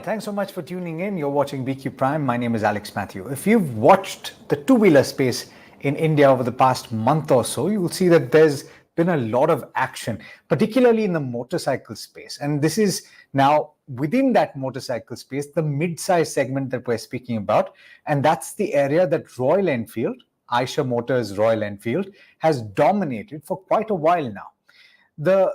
Thanks so much for tuning in. You're watching BQ Prime. My name is Alex Matthew. If you've watched the two-wheeler space in India over the past month or so, you will see that there's been a lot of action, particularly in the motorcycle space. And this is now within that motorcycle space, the mid-size segment that we're speaking about. And that's the area that Royal Enfield, ICICI Motors Royal Enfield, has dominated for quite a while now. The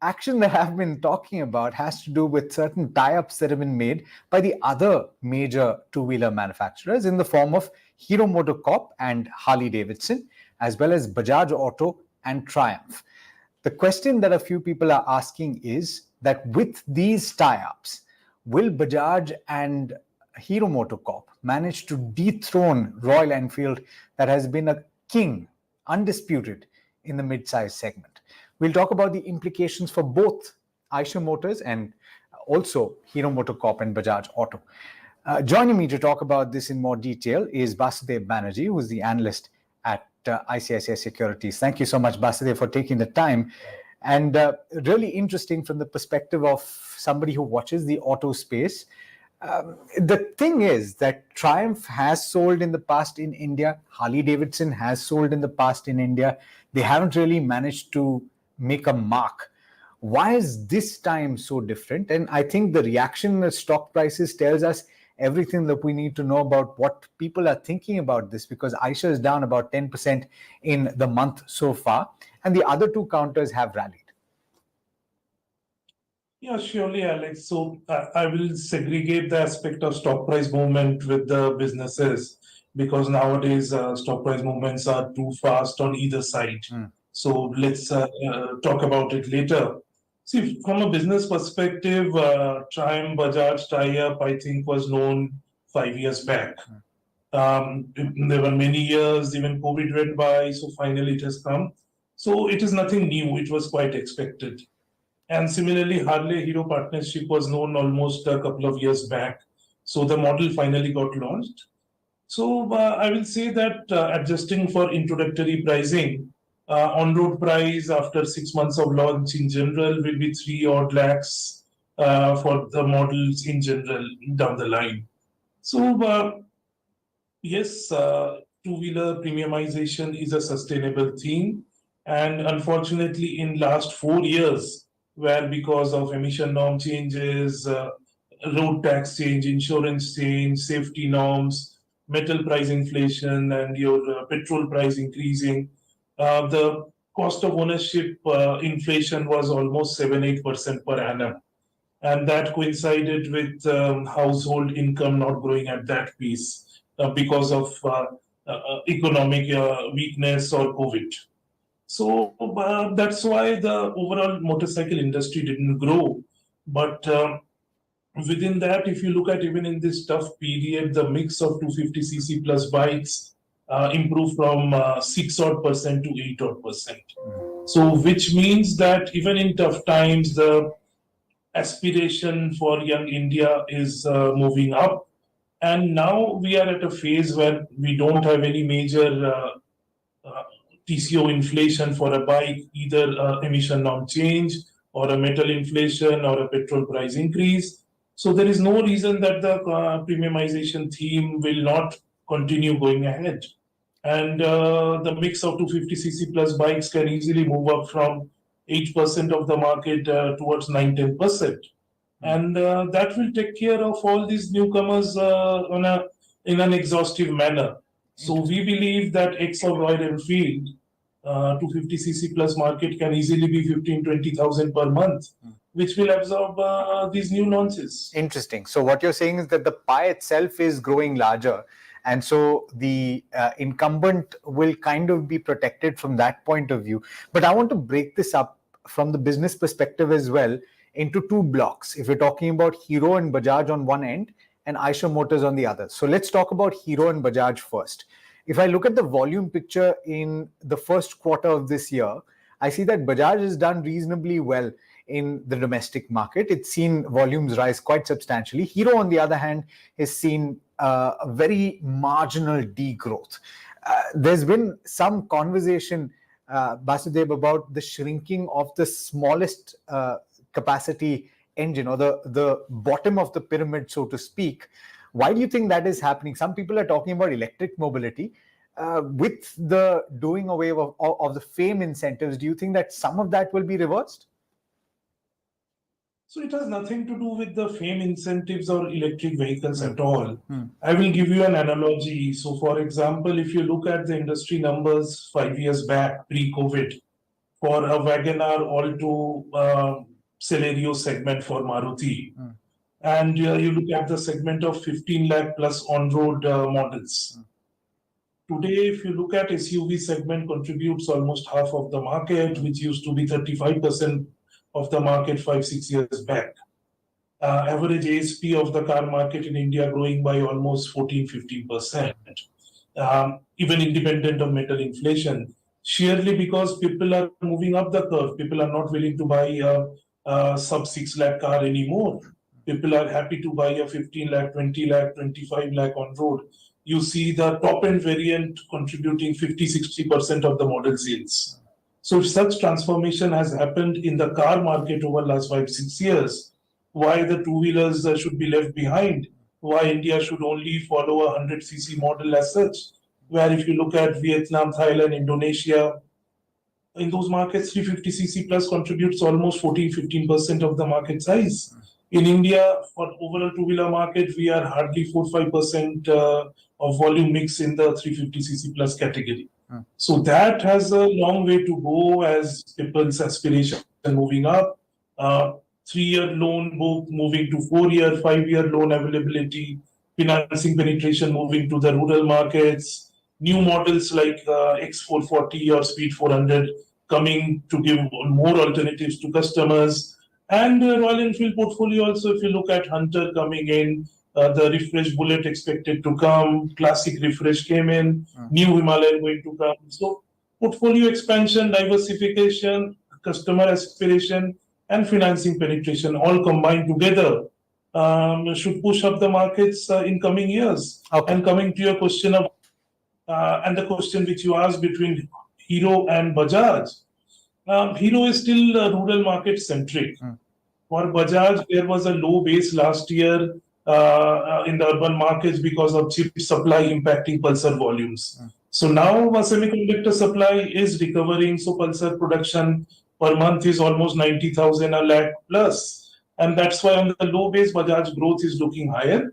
action that I've been talking about has to do with certain tie-ups that have been made by the other major two-wheeler manufacturers in the form of Hero MotoCorp and Harley Davidson, as well as Bajaj Auto and Triumph. The question that a few people are asking is that with these tie-ups, will Bajaj and Hero MotoCorp manage to dethrone Royal Enfield that has been a king, undisputed, in the mid-size segment? We'll talk about the implications for both ICICI Motors and also Hero MotoCorp and Bajaj Auto. Joining me to talk about this in more detail is Basudeb Banerjee, who is the analyst at ICICI Securities. Thank you so much, Basudeb, for taking the time. And really interesting from the perspective of somebody who watches the auto space. The thing is that Triumph has sold in the past in India. Harley Davidson has sold in the past in India. They haven't really managed to make a mark. Why is this time so different? And I think the reaction in the stock prices tells us everything that we need to know about what people are thinking about this, because ICICI is down about 10% in the month so far, and the other two counters have rallied. Yeah, surely, Alex. So I will segregate the aspect of stock price movement with the businesses, because nowadays stock price movements are too fast on either side. So let's talk about it later. See, from a business perspective, Triumph Bajaj tie-up, I think, was known 5 years back. There were many years, even COVID went by, so finally it has come. So it is nothing new, it was quite expected. And similarly, Harley-Hero partnership was known almost a couple of years back. So the model finally got launched. So I will say that adjusting for introductory pricing, on-road price after 6 months of launch in general will be 3 odd lakhs for the models in general down the line. So yes, two-wheeler premiumization is a sustainable theme. And unfortunately, in last 4 years, where because of emission norm changes, road tax change, insurance change, safety norms, metal price inflation, and your petrol price increasing, the cost of ownership inflation was almost 7-8% per annum. And that coincided with household income not growing at that pace because of economic weakness or COVID. So that's why the overall motorcycle industry didn't grow. But within that, if you look at even in this tough period, the mix of 250cc plus bikes improved from 6% to 8%. So which means that even in tough times, the aspiration for young India is moving up. And now we are at a phase where we don't have any major TCO inflation for a bike, either emission norm change or a metal inflation or a petrol price increase. So there is no reason that the premiumization theme will not continue going ahead. And the mix of 250cc plus bikes can easily move up from 8% of the market towards 9-10%. And that will take care of all these newcomers in an exhaustive manner. So we believe that X of Royal Enfield 250cc plus market can easily be 15,000-20,000 per month, which will absorb these new launches. Interesting. So what you're saying is that the pie itself is growing larger. And so the incumbent will kind of be protected from that point of view. But I want to break this up from the business perspective as well into two blocks. If we're talking about Hero and Bajaj on one end and ICICI Motors on the other. So let's talk about Hero and Bajaj first. If I look at the volume picture in the first quarter of this year, I see that Bajaj has done reasonably well in the domestic market. It's seen volumes rise quite substantially. Hero, on the other hand, has seen a very marginal degrowth. There's been some conversation, Basudeb, about the shrinking of the smallest capacity engine, or the bottom of the pyramid, so to speak. Why do you think that is happening? Some people are talking about electric mobility. With the doing away of the FAME incentives, do you think that some of that will be reversed? So it has nothing to do with the FAME incentives or electric vehicles at all. I will give you an analogy. So for example, if you look at the industry numbers 5 years back, pre-COVID, for a Wagoner Alto Celerio segment for Maruti, and you look at the segment of 15 lakh plus on-road models. Today, if you look at SUV segment, contributes almost half of the market, which used to be 35% of the market 5-6 years back. Average ASP of the car market in India growing by almost 14-15%, even independent of metal inflation. Sheerly because people are moving up the curve. People are not willing to buy a sub 6 lakh car anymore. People are happy to buy a 15 lakh, 20 lakh, 25 lakh on road. You see the top end variant contributing 50-60% of the model sales. So if such transformation has happened in the car market over the last 5-6 years, why the two-wheelers should be left behind? Why India should only follow a 100cc model as such? Where if you look at Vietnam, Thailand, Indonesia, in those markets, 350cc plus contributes almost 14-15% of the market size. In India, for overall two-wheeler market, we are hardly 4-5% of volume mix in the 350cc plus category. So that has a long way to go as people's aspiration moving up. 3-year loan book moving to 4-year, 5-year loan availability, financing penetration moving to the rural markets, new models like X440 or Speed 400 coming to give more alternatives to customers. And Royal Enfield portfolio also, if you look at Hunter coming in, the refresh Bullet expected to come, Classic refresh came in, new Himalayan going to come. So portfolio expansion, diversification, customer aspiration, and financing penetration all combined together should push up the markets in coming years. Okay. And coming to your question of and the question which you asked between Hero and Bajaj, Hero is still rural market centric. For Bajaj, there was a low base last year in the urban markets because of chip supply impacting Pulsar volumes. So now semiconductor supply is recovering. So Pulsar production per month is almost 90,000 a lakh plus. And that's why on the low base, Bajaj growth is looking higher.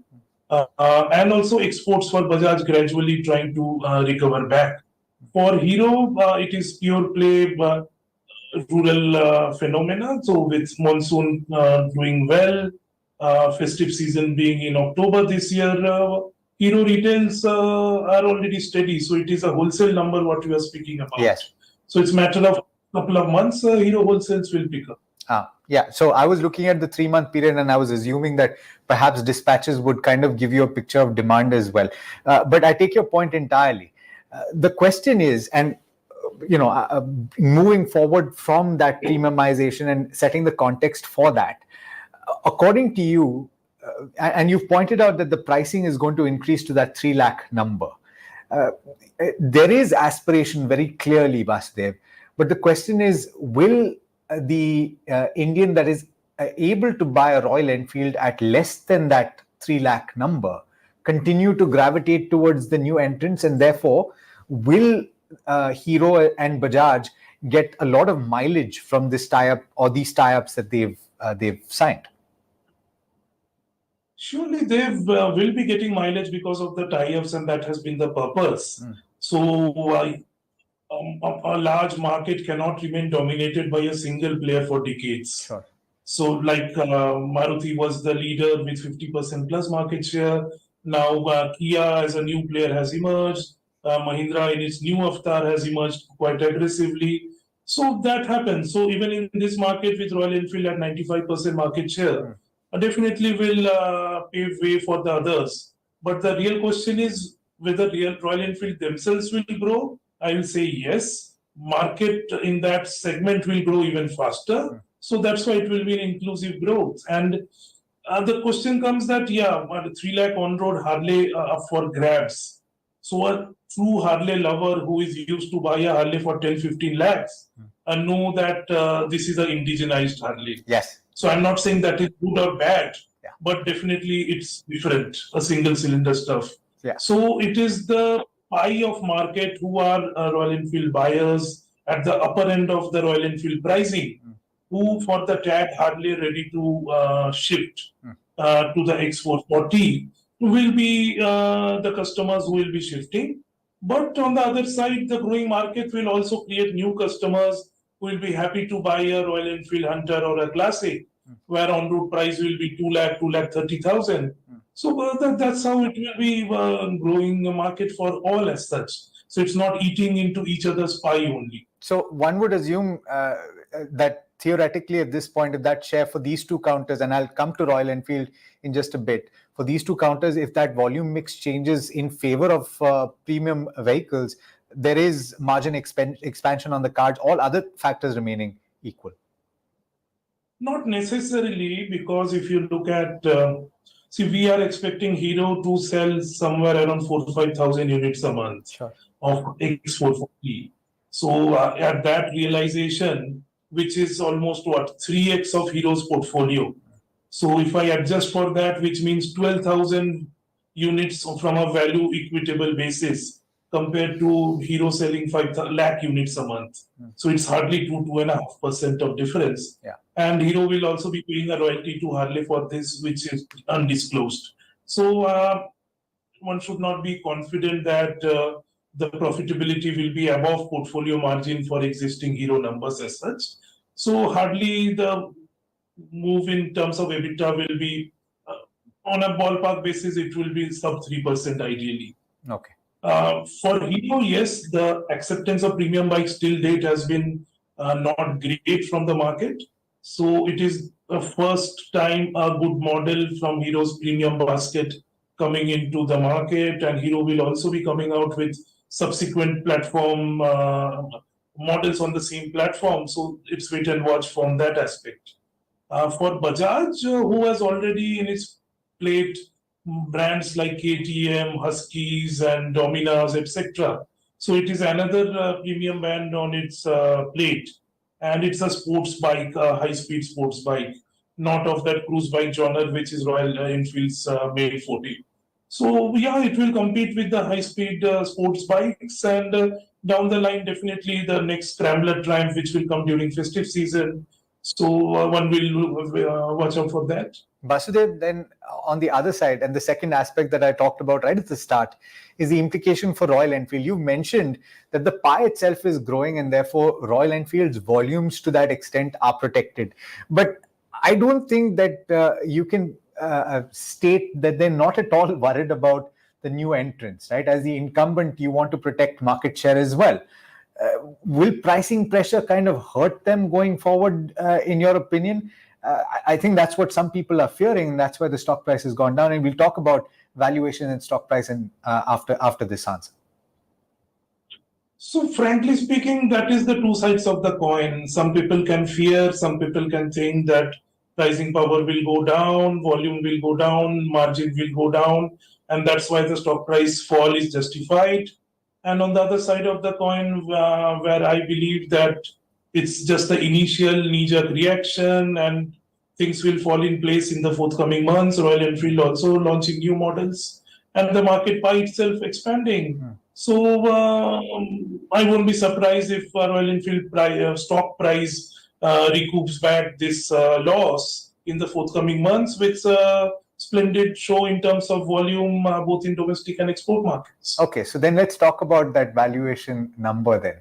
And also exports for Bajaj gradually trying to recover back. For Hero, it is pure play rural phenomena. So with monsoon doing well, festive season being in October this year, Hero retails are already steady. So it is a wholesale number what we are speaking about. Yes. So it's a matter of a couple of months, Hero wholesales will pick up. Yeah, so I was looking at the 3-month period and I was assuming that perhaps dispatches would kind of give you a picture of demand as well. But I take your point entirely. The question is, and moving forward from that premiumization and setting the context for that, according to you, and you've pointed out that the pricing is going to increase to that 3 lakh number. There is aspiration very clearly, Basudev, but the question is, will the Indian that is able to buy a Royal Enfield at less than that 3 lakh number continue to gravitate towards the new entrants, and therefore will Hero and Bajaj get a lot of mileage from this tie-up or these tie-ups that they've signed? Surely they will be getting mileage because of the tie-ups, and that has been the purpose. So a large market cannot remain dominated by a single player for decades. Sure. So like Maruti was the leader with 50% plus market share. Now Kia as a new player has emerged. Mahindra in its new avatar has emerged quite aggressively. So that happens. So even in this market with Royal Enfield at 95% market share, definitely will pave way for the others. But the real question is whether Royal Enfield themselves will grow. I will say yes. Market in that segment will grow even faster. So that's why it will be an inclusive growth. And the question comes that, 3 lakh on-road Harley up for grabs. So a true Harley lover who is used to buy a Harley for 10-15 lakhs know that this is an indigenized Harley. Yes. So I'm not saying that it's good or bad, Yeah. but definitely it's different, a single cylinder stuff. Yeah. So it is the pie of market who are Royal Enfield buyers at the upper end of the Royal Enfield pricing, who for the tag hardly ready to shift to the X440 will be the customers who will be shifting. But on the other side, the growing market will also create new customers who will be happy to buy a Royal Enfield Hunter or a Classic, where on road price will be 2 lakh, 2,30,000. So that's how it will be growing a market for all as such. So it's not eating into each other's pie only. So one would assume that theoretically at this point, if that share for these two counters, and I'll come to Royal Enfield in just a bit, for these two counters, if that volume mix changes in favor of premium vehicles, there is margin expansion on the cards, all other factors remaining equal. Not necessarily, because if you look at, see, we are expecting Hero to sell somewhere around 4 to 5,000 units a month of X440. So at that realization, which is almost what, 3x of Hero's portfolio. So if I adjust for that, which means 12,000 units from a value equitable basis, compared to Hero selling 5 lakh units a month. So it's hardly 2.5% of difference. Yeah. And Hero will also be paying a royalty to Harley for this, which is undisclosed. So one should not be confident that the profitability will be above portfolio margin for existing Hero numbers as such. So hardly the move in terms of EBITDA will be on a ballpark basis, it will be sub 3% ideally. Okay. For Hero, yes, the acceptance of premium bikes till date has been not great from the market. So it is the first time a good model from Hero's premium basket coming into the market, and Hero will also be coming out with subsequent platform models on the same platform. So it's wait and watch from that aspect. For Bajaj, who has already in its plate brands like KTM, Huskies, and Dominas, etc. So it is another premium brand on its plate, and it's a sports bike, a high-speed sports bike, not of that cruise bike genre, which is Royal Enfield's main forte. So yeah, it will compete with the high-speed sports bikes, and down the line, definitely the next Scrambler Triumph, which will come during festive season. So one will watch out for that. Basudeb, then on the other side, and the second aspect that I talked about right at the start, is the implication for Royal Enfield. You mentioned that the pie itself is growing, and therefore Royal Enfield's volumes to that extent are protected. But I don't think that you can state that they're not at all worried about the new entrants, right? As the incumbent, you want to protect market share as well. Will pricing pressure kind of hurt them going forward, in your opinion? I think that's what some people are fearing, and that's why the stock price has gone down. And we'll talk about valuation and stock price after this answer. So frankly speaking, that is the two sides of the coin. Some people can fear, some people can think that pricing power will go down, volume will go down, margin will go down, and that's why the stock price fall is justified. And on the other side of the coin, where I believe that it's just the initial knee-jerk reaction and things will fall in place in the forthcoming months. Royal Enfield also launching new models and the market pie itself expanding. So I won't be surprised if Royal Enfield stock price recoups back this loss in the forthcoming months with splendid show in terms of volume, both in domestic and export markets. Okay, so then let's talk about that valuation number then.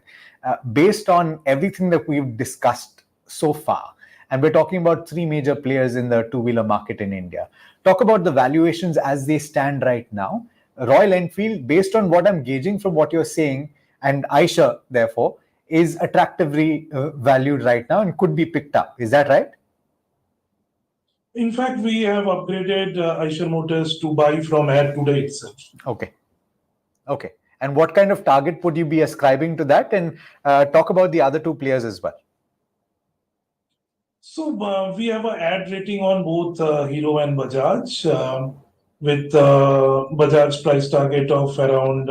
Based on everything that we've discussed so far, and we're talking about three major players in the two-wheeler market in India. Talk about the valuations as they stand right now. Royal Enfield, based on what I'm gauging from what you're saying, and Eicher, therefore, is attractively valued right now and could be picked up. Is that right? In fact, we have upgraded Eicher Motors to buy from Air today itself. Okay. Okay. And what kind of target would you be ascribing to that? And talk about the other two players as well. So we have an ad rating on both Hero and Bajaj, with Bajaj price target of around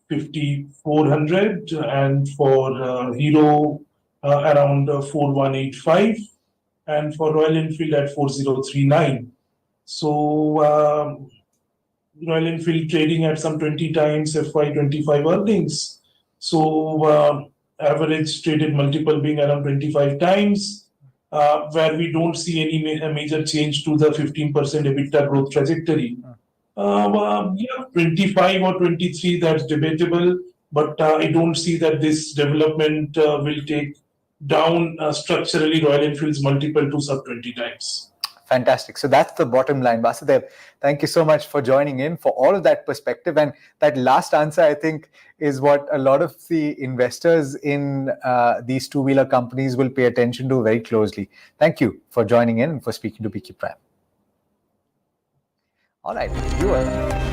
5,400, and for Hero around 4,185. and for Royal Enfield at 4039. So Royal Enfield trading at some 20 times FY25 earnings. So average traded multiple being around 25 times, where we don't see any major change to the 15% EBITDA growth trajectory. Yeah, 25 or 23, that's debatable, but I don't see that this development will take down structurally Royal Enfield's multiple to sub 20 times. Fantastic. So that's the bottom line. Basudeb, thank you so much for joining in, for all of that perspective. And that last answer, I think, is what a lot of the investors in these two-wheeler companies will pay attention to very closely. Thank you for joining in and for speaking to BQ Prime. All right, viewers.